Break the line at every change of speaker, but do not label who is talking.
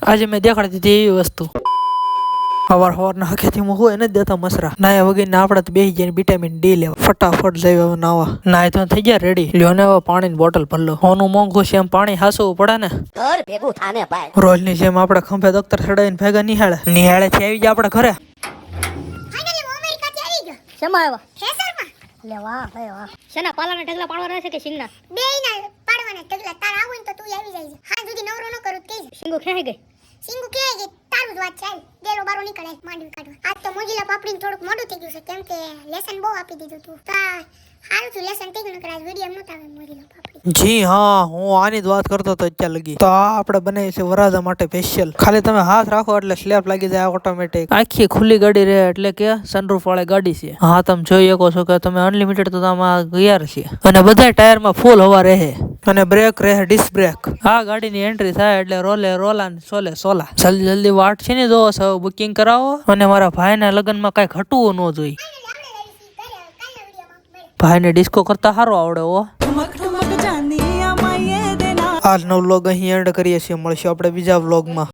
આજે મેં દેખાડી દીધી એવી વસ્તુ સવાર સવારના હકેથી હોય ને દેતા મસરા નાયા વગર આપણે તો બેસી જાય વિટામિન ડી લેવા ફટાફટ જઈ નાવા નાય તો થઈ ગયા રેડી લ્યો ને પાણીની બોટલ ભરલો હોનું મોંઘું છે એમ પાણી હાસવું પડે ને
ઘર ભેગું થાને ભાઈ
રોજની જેમ આપણે ખંભે દોકતર ચડાવીને ભેગા નિહાળે થી આવી જાય આપણે ઘરે
ફાઇનલી હું અમેરિકાથી આવી ગયો
શેમાં આવ્યા
થેસરમાં
લે વાહ ભાઈ વાહ શેના પાલાના ઢગલા પાડવાના છે કે સિંગના
બેયના પાડવાના ઢગલા તાર આવું ને તો તું આવી જાય હા સુધી નવરો ન કરું કે
સિંગો ખેંચી ગઈ
સિંગુ કે તારું જ વાત ચાલ ગેરો બારો નીકળે માંડવી કાઢવા આજ તો મોજીલા પાપડીને થોડુંક મોડું થઈ ગયું છે કેમ કે લેસન બહુ આપી દીધું તું સારું થયું લેસન થઈ ગયું નકર આજ વિડીયો નહોતા આવે મોજીલા પાપડી
જી હા હું આની જ વાત કરતો હતો અત્યાર લગી તો આ આપણે બનાવી છે વરાજા માટે સ્પેશિયલ ખાલી તમે હાથ રાખો એટલે સ્લેપ લાગી જાય ઓટોમેટિક આખી ખુલ્લી ગાડી રહે એટલે કે સનરૂફ વાળી ગાડી છે હા તમે જોઈ શકો છો કે તમે અનલિમિટેડ તો આમાં ગયા છે અને બધા ટાયરમાં ફૂલ હવા રહે અને બ્રેક રહે ડિસ્ક બ્રેક આ ગાડીની એન્ટ્રી થાય એટલે રોલા સોલે સોલા જલ્દી વાટ છે ને જો સૌ બુકિંગ કરાવો અને મારા ભાઈના લગ્નમાં કઈ ઘટવું ન જોઈએ ભાઈને ડિસ્કો કરતા સારો આવડે હો આજનો વ્લોગ અહીં એન્ડ કરીએ છીએ મળશું આપણે બીજા વ્લોગમાં